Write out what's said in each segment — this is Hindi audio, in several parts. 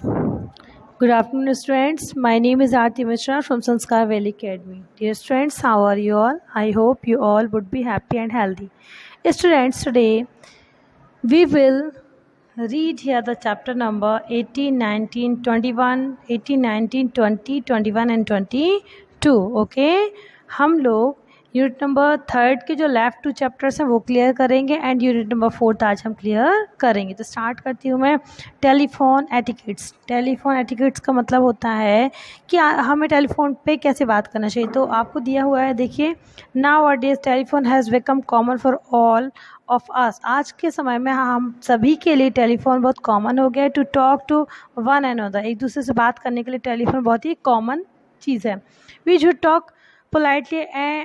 Good afternoon, students. My name is Aarti Mishra from Sanskar Valley Academy. Dear students, how are you all? I hope you all would be happy and healthy. Students, today we will read here the chapter number 18, 19, 21, 18, 19, 20, 21 and 22. Okay, हम लोग यूनिट नंबर 3 के जो लेफ्ट 2 चैप्टर्स हैं वो क्लियर करेंगे एंड यूनिट नंबर 4 आज हम क्लियर करेंगे. तो स्टार्ट करती हूँ मैं. Telephone etiquettes. टेलीफोन एटिकेट्स का मतलब होता है कि हमें टेलीफोन पे कैसे बात करना चाहिए. तो आपको दिया हुआ है, देखिए. Now a days telephone has become common for all of us. आज के समय में हम सभी के लिए टेलीफोन बहुत कॉमन हो गया है. To talk to one and other, एक दूसरे से बात करने के लिए टेलीफोन बहुत ही कॉमन चीज़ है. We should talk politely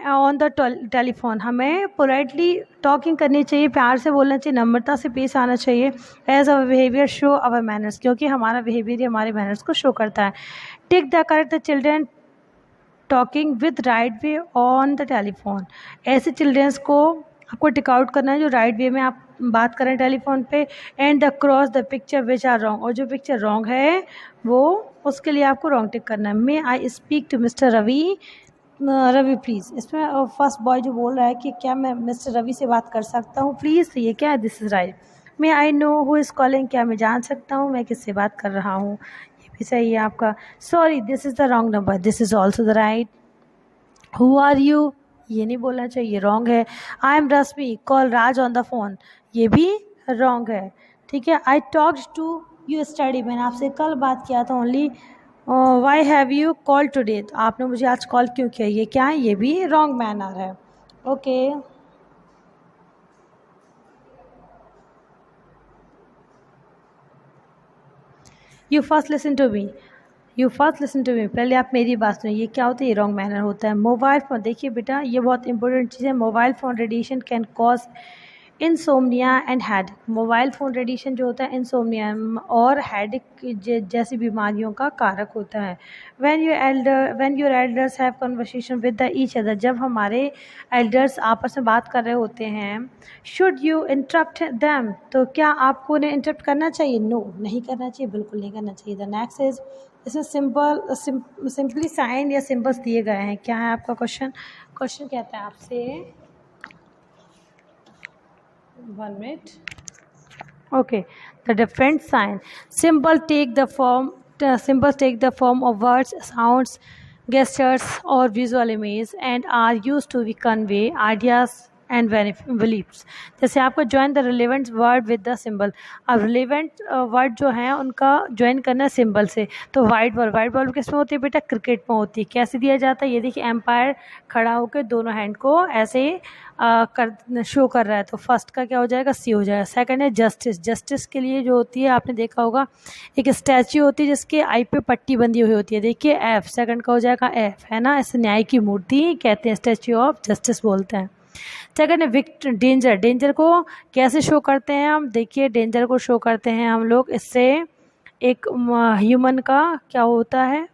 on the telephone. हमें पोलाइटली टॉकिंग करनी चाहिए, प्यार से बोलना चाहिए, नम्रता से पेश आना चाहिए. As our behaviour show our manners, क्योंकि हमारा बिहेवियर ही हमारे मैनर्स को शो करता है. Take the correct the children talking with right way on the telephone. ऐसे चिल्ड्रेंस को आपको टिक आउट करना है जो राइट वे में आप बात करें टेलीफोन पे. And the cross the picture which are wrong, और जो पिक्चर रॉन्ग है वो उसके लिए आपको रॉन्ग टिक करना है. May I speak to mister Ravi. Ravi please. इसमें फर्स्ट बॉय जो बोल रहा है कि क्या मैं मिस्टर रवि से बात कर सकता हूँ प्लीज़. तो ये क्या है, this is right. May I know who is calling, क्या मैं जान सकता हूँ मैं किससे बात कर रहा हूँ. ये भी सही है आपका. Sorry this is the wrong number, this is also the right. Who are you, ये नहीं बोलना चाहिए, रॉन्ग है. I am Rashmi, call Raj on the phone, ये भी रॉन्ग है. ठीक है. I talked to you study, मैंने आपसे कल बात किया था. Only why have you call today, तो आपने मुझे आज कॉल क्यों किया, ये क्या है, ये भी रॉन्ग मैनर है. Okay. You first listen to me. You first listen to me, पहले आप मेरी बात सुनिए. ये क्या होता है, ये रॉन्ग मैनर होता है. मोबाइल फ़ोन, देखिए बेटा ये बहुत इंपॉर्टेंट चीज़ है. Mobile phone radiation can cause insomnia and head. Mobile phone radiation जो होता है इंसोमनिया और हेडेक जैसी बीमारियों का कारक होता है. When your elders have conversation with the each other, जब हमारे एल्डर्स आपस में बात कर रहे होते हैं. शुड यू इंटरप्ट दैम, तो क्या आपको उन्हें इंटरप्ट करना चाहिए. नो, नहीं करना चाहिए, बिल्कुल नहीं करना चाहिए. द नेक्स्ट इज, इसमें सिंपली साइन या सिंबल्स दिए गए हैं. क्या है आपका क्वेश्चन. क्वेश्चन कहता है आपसे, 1 minute. Okay, the different sign. Symbols take the form of words, sounds, gestures or visual images and are used to convey ideas and beliefs. जैसे आपको join the relevant word with the symbol. अब रिलेवेंट वर्ड जो हैं उनका ज्वाइन करना है सिंबल से. तो वाइट बॉल किस में होती है बेटा, क्रिकेट में होती है. कैसे दिया जाता है, ये देखिए एम्पायर खड़ा होकर दोनों हैंड को ऐसे शो कर रहा है. तो फर्स्ट का क्या हो जाएगा, सी हो जाएगा. सेकंड है जस्टिस. जस्टिस के लिए जो होती है आपने देखा होगा एक स्टैच्यू होती है जिसके आई पे पट्टी बंधी हुई होती है, देखिए एफ. सेकंड का हो जाएगा एफ, है ना. इसे न्याय की मूर्ति कहते हैं, स्टैच्यू ऑफ जस्टिस बोलते हैं. सेकंड है डेंजर. डेंजर को कैसे शो करते हैं हम, देखिए डेंजर को शो करते हैं हम लोग इससे एक ह्यूमन का क्या होता है,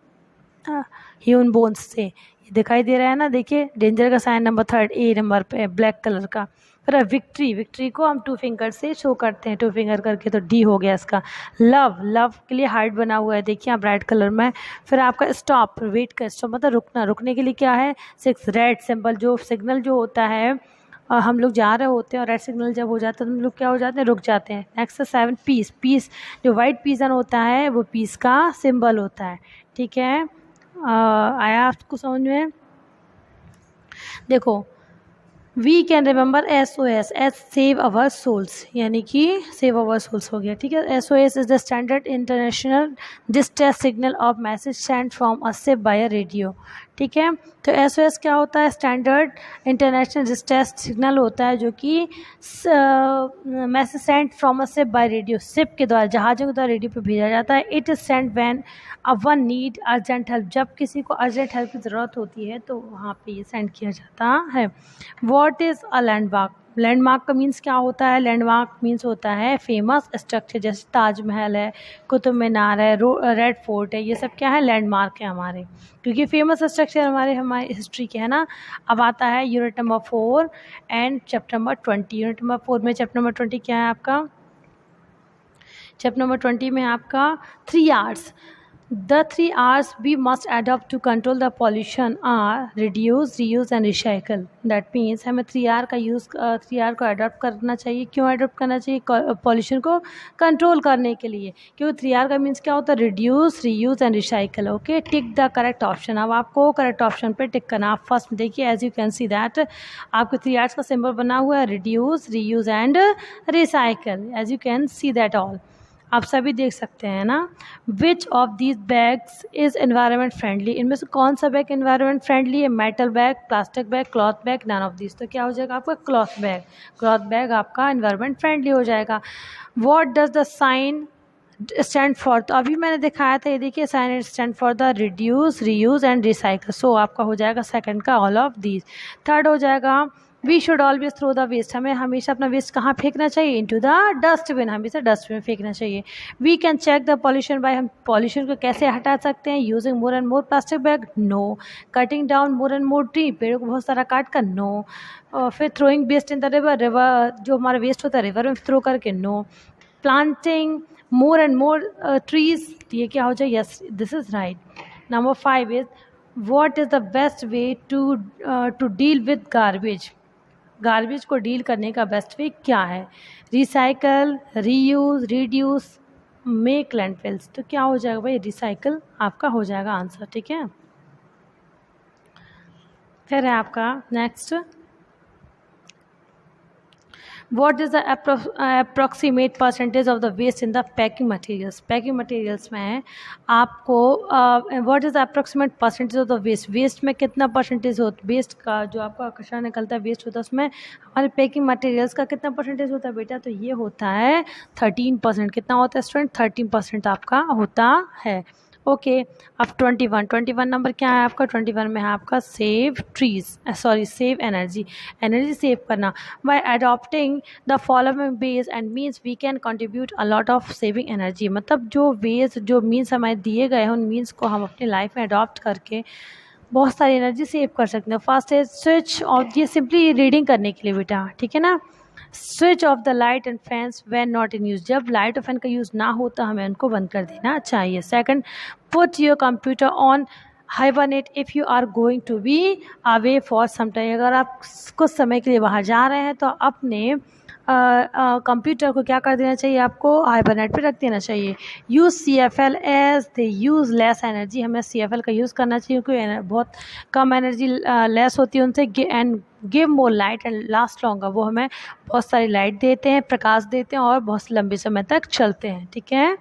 ह्यूमन बोन्स से. दिखाई दे रहा है ना, देखिए डेंजर का साइन नंबर 3 ए नंबर पे ब्लैक कलर का. फिर विक्ट्री को हम 2 फिंगर से शो करते हैं, 2 फिंगर करके, तो डी हो गया इसका. लव के लिए हार्ट बना हुआ है, देखिए आप रेड कलर में. फिर आपका स्टॉप, वेट का स्टॉप मतलब रुकना. रुकने के लिए क्या है, 6 रेड सिंबल. जो सिग्नल जो होता है हम लोग जा रहे होते हैं और रेड सिग्नल जब हो जाता है तो हम लोग क्या हो जाते हैं, रुक जाते हैं. Next 7 piece. जो वाइट पीसन होता है वो पीस का सिंबल होता है. ठीक है. आया आपको समझ में. देखो, we can remember SOS as save our souls, यानी कि सेव अवर सोल्स हो गया. ठीक है. SOS is the standard international distress signal of message send from a ship by radio. ठीक है. तो SOS क्या होता है, स्टैंडर्ड इंटरनेशनल डिस्ट्रेस सिग्नल होता है जो कि message send from a ship by radio, ship के द्वारा, जहाज़ों के द्वारा रेडियो पे भेजा जाता है. It is send when one need urgent help, जब किसी को अर्जेंट हेल्प की ज़रूरत होती है तो वहाँ पे ये सेंड किया जाता है. What is a landmark. Landmark का मीन्स क्या होता है, लैंडमार्क मीन्स होता है फेमस स्ट्रक्चर, जैसे ताजमहल है, कुतुब मीनार है, रेड फोर्ट है, ये सब क्या है, लैंडमार्क है हमारे, क्योंकि फेमस स्ट्रक्चर हमारे हिस्ट्री के है ना. अब आता है unit number 4 and chapter number 20. Unit number 4 में चैप्टर नंबर 20 क्या है आपका, स्टेप नंबर 20 में आपका 3 R's. The 3 R's we must adopt to control the pollution are reduce, reuse and recycle. That means हमें 3R का यूज़ 3R को अडॉप्ट करना चाहिए. क्यों अडॉप्ट करना चाहिए? पॉल्यूशन को कंट्रोल करने के लिए. क्योंकि 3R का मीन्स क्या होता है? Reduce, reuse and recycle. Okay, tick the correct option. अब आपको करेक्ट ऑप्शन पे टिक करना. आप फर्स्ट में देखिए, as you can see that आपको 3R's का सिंबल बना हुआ है, reduce, reuse and recycle. As you can see that all, आप सभी देख सकते हैं ना. Which of these bags is environment friendly? इनमें से कौन सा बैग एनवायरनमेंट फ्रेंडली है? Metal bag, plastic bag, cloth bag, none of these. तो क्या हो जाएगा आपका? Cloth bag. क्लॉथ बैग आपका एनवायरनमेंट फ्रेंडली हो जाएगा. What does the sign stand for? तो अभी मैंने दिखाया था, ये देखिए, sign stand for the reduce, reuse and recycle. So आपका हो जाएगा सेकंड का ऑल ऑफ दीज. थर्ड हो जाएगा we should always throw the waste. हमें हमेशा अपना वेस्ट कहाँ फेंकना चाहिए? Into the dustbin. हमेशा डस्टबिन में फेंकना चाहिए. We can check the pollution by. हम पॉल्यूशन को कैसे हटा सकते हैं? Using more and more plastic bag. No. Cutting down more and more tree. पेड़ों को बहुत सारा काट कर. नो. फिर throwing waste in the river. River जो हमारा वेस्ट होता है रिवर में थ्रो करके. No. Planting more and more trees. ये क्या हो जाए? Yes, this is right. Number 5 is what is the best way to deal with garbage? Garbage को डील करने का बेस्ट वे क्या है? Recycle, reuse, reduce, make landfills. तो क्या हो जाएगा भाई? रिसाइकल आपका हो जाएगा आंसर. ठीक है, फिर है आपका next. What is the approximate percentage of the waste in the packing materials? Packing materials में आपको what is the approximate percentage of the waste? Waste में कितना परसेंटेज होता है? वेस्ट का जो आपका कचरा निकलता है वेस्ट होता है, उसमें हमारे पैकिंग मटेरियल्स का कितना परसेंटेज होता है बेटा? तो ये होता है 13%. कितना होता है स्टूडेंट? 13% आपका होता है. ओके, अब 21 नंबर क्या है आपका? 21 में है आपका save trees, sorry save energy. Energy save करना. By adopting the following ways and means we can contribute a lot of saving energy. मतलब जो वेज, जो मीन्स हमें दिए गए हैं, उन मीन्स को हम अपनी लाइफ में अडॉप्ट करके बहुत सारी एनर्जी सेव कर सकते हैं. फर्स्ट है स्विच ऑफ. ये सिंपली रीडिंग करने के लिए बेटा, ठीक है ना. Switch off the light and fans when not in use. जब लाइट और फैन का यूज़ ना हो तो हमें उनको बंद कर देना चाहिए. Second, put your computer on hibernate if you are going to be away for some time. अगर आप कुछ समय के लिए बाहर जा रहे हैं तो अपने कंप्यूटर को क्या कर देना चाहिए? आपको हाइबरनेट पे रख देना चाहिए. Use CFL as they use less energy. हमें CFL का यूज़ करना चाहिए क्योंकि बहुत कम एनर्जी लेस होती है उनसे. And give more light and last longer. वो हमें बहुत सारी लाइट देते हैं, प्रकाश देते हैं और बहुत लंबे समय तक चलते हैं. ठीक है.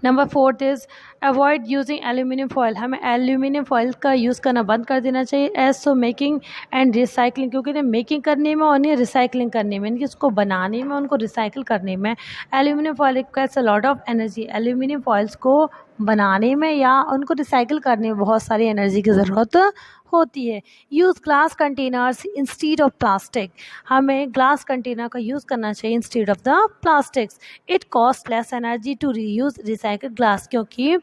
Number 4 is avoid using aluminium foil. हमें एल्यूमिनियम फॉयल का यूज़ करना बंद कर देना चाहिए. As so making and recycling, क्योंकि इन्हें मेकिंग करने में और इन्हें रिसाइकलिंग करने में, इनकी उसको बनाने में, उनको रिसाइकिल करने में aluminium foil requires a lot of energy. Aluminium foils को बनाने में या उनको रिसाइकिल करने में बहुत सारी एनर्जी की ज़रूरत होती है. Use glass containers instead of plastic. हमें ग्लास कंटेनर का यूज़ करना चाहिए instead of the plastics. It cost less energy to reuse recycle glass, क्योंकि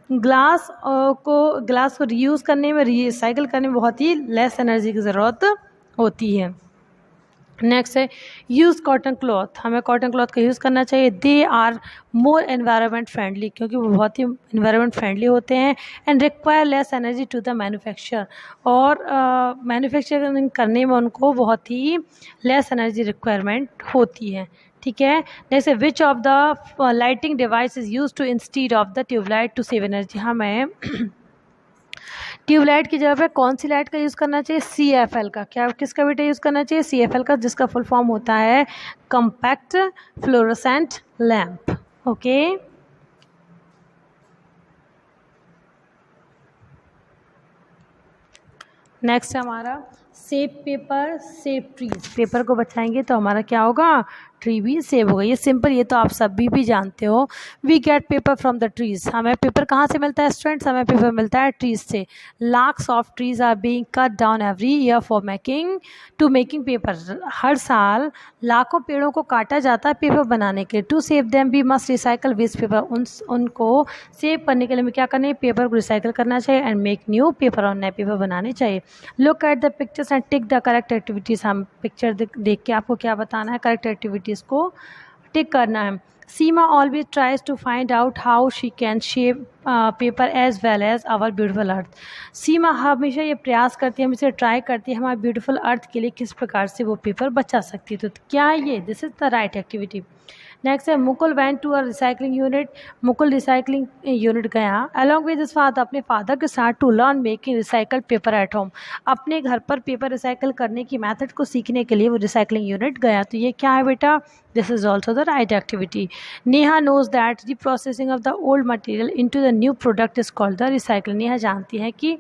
ग्लास को रीयूज़ करने में, रिसाइकिल करने में बहुत ही लेस एनर्जी की ज़रूरत होती है. नेक्स्ट है यूज़ कॉटन क्लॉथ. हमें कॉटन क्लॉथ का यूज़ करना चाहिए. They are more environment friendly, क्योंकि वो बहुत ही एनवायरनमेंट फ्रेंडली होते हैं. And require less energy to the manufacture. और मैन्युफैक्चरिंग करने में उनको बहुत ही लेस एनर्जी रिक्वायरमेंट होती है. ठीक है. जैसे which of the lighting device is use to instead of the tubelight to save energy. हमें ट्यूबलाइट की जगह पे कौन सी लाइट का यूज़ करना चाहिए? CFL का. क्या किसका बेटा यूज़ करना चाहिए? CFL का, जिसका फुल फॉर्म होता है compact fluorescent lamp. Okay. Next हमारा save paper save trees. Paper को बचाएंगे तो हमारा क्या होगा? ट्री भी सेव होगा. ये सिंपल, ये तो आप सभी भी जानते हो. We get paper from the trees. हमें पेपर कहाँ से मिलता है स्टूडेंट्स? हमें पेपर मिलता है ट्रीज से. Lakhs of trees are being cut down every year for making paper. हर साल लाखों पेड़ों को काटा जाता है पेपर बनाने के लिए. To save them we must recycle waste paper. उनको सेव करने के लिए हमें क्या करना है? पेपर को रिसाइकिल करना चाहिए एंड मेक न्यू पेपर. और नए पेपर बनाने चाहिए. Look at the pictures and tick the correct activities. हम पिक्चर देख के आपको क्या बताना है? करेक्ट एक्टिविटीज़ को टिक करना है। Seema always tries to find out how she can shape paper as well as our beautiful earth. Seema हमेशा ये प्रयास करती है, हमेशा ट्राई करती है हमारे ब्यूटीफुल अर्थ के लिए किस प्रकार से वो पेपर बचा सकती है। तो क्या है ये? This is the right activity. Next है Mukul went to a recycling unit. Mukul recycling unit गया अलॉन्ग विद हिज फादर, अपने फादर के साथ, to learn making recycled paper at home. अपने घर पर पेपर रिसाइकल करने की मेथड को सीखने के लिए वो रिसाइकलिंग यूनिट गया। तो ये क्या है बेटा? This is also the right activity. Neha knows that the processing of the old material into the new product is called the recycling. Neha जानती है कि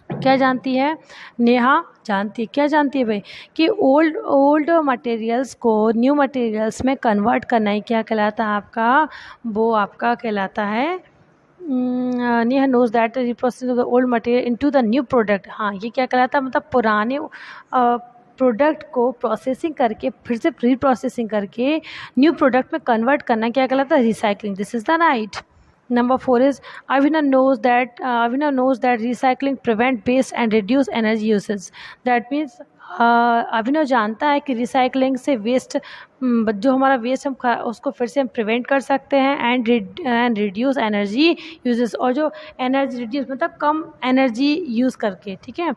क्या जानती है? नेहा जानती है, क्या जानती है भाई? कि ओल्ड मटेरियल्स को न्यू मटेरियल्स में कन्वर्ट करना ही क्या कहलाता है आपका? वो आपका कहलाता है Neha knows that process of the old material into the new product. हाँ, ये क्या कहलाता है? मतलब पुराने प्रोडक्ट को प्रोसेसिंग करके फिर से प्री प्रोसेसिंग करके न्यू प्रोडक्ट में कन्वर्ट करना क्या कहलाता है? Recycling. This is the right. Number 4 is Avina knows that recycling prevent waste and reduce energy usage. That means अभिनव जानता है कि रिसाइकलिंग से वेस्ट, जो हमारा वेस्ट हम उसको फिर से हम प्रिवेंट कर सकते हैं एंड रिड्यूस एनर्जी यूजेस, और जो एनर्जी रिड्यूस मतलब कम एनर्जी यूज़ करके। ठीक है,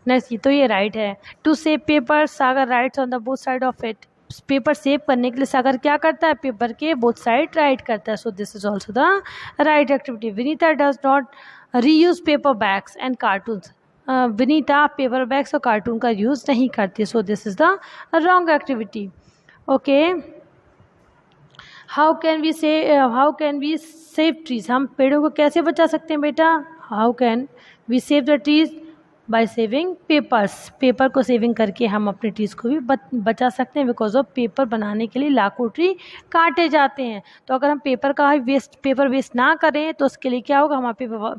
नेक्स्ट तो ये राइट है। To save paper Sagar writes on the both side of it. Paper save करने के लिए सागर क्या करता है? पेपर के बोथ साइड राइट करता है। So this is also the right activity. Vinita does not reuse paper bags and cartoons. Vinita paper bags और कार्टून का यूज़ नहीं करती। So this is the wrong activity. Okay, how can we save trees. हम पेड़ों को कैसे बचा सकते हैं बेटा? How can we save the trees? By saving papers. Paper को सेविंग करके हम अपने ट्रीज़ को भी बचा सकते हैं, बिकॉज ऑफ पेपर बनाने के लिए लाखों ट्री काटे जाते हैं। तो अगर हम पेपर वेस्ट ना करें तो उसके लिए क्या होगा? हम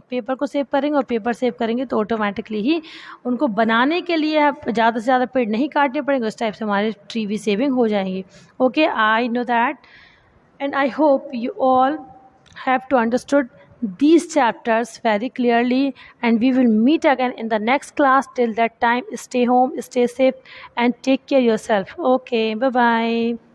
पेपर को सेव करेंगे, और पेपर सेव करेंगे तो ऑटोमेटिकली ही उनको बनाने के लिए ज़्यादा से ज़्यादा पेड़ नहीं काटने पड़ेंगे। उस टाइप से हमारे ट्री भी सेविंग हो जाएंगी। Okay, I know that and I hope you all have to understood these chapters very clearly, and we will meet again in the next class. Till that time, stay home, stay safe, and take care yourself. Okay, bye bye.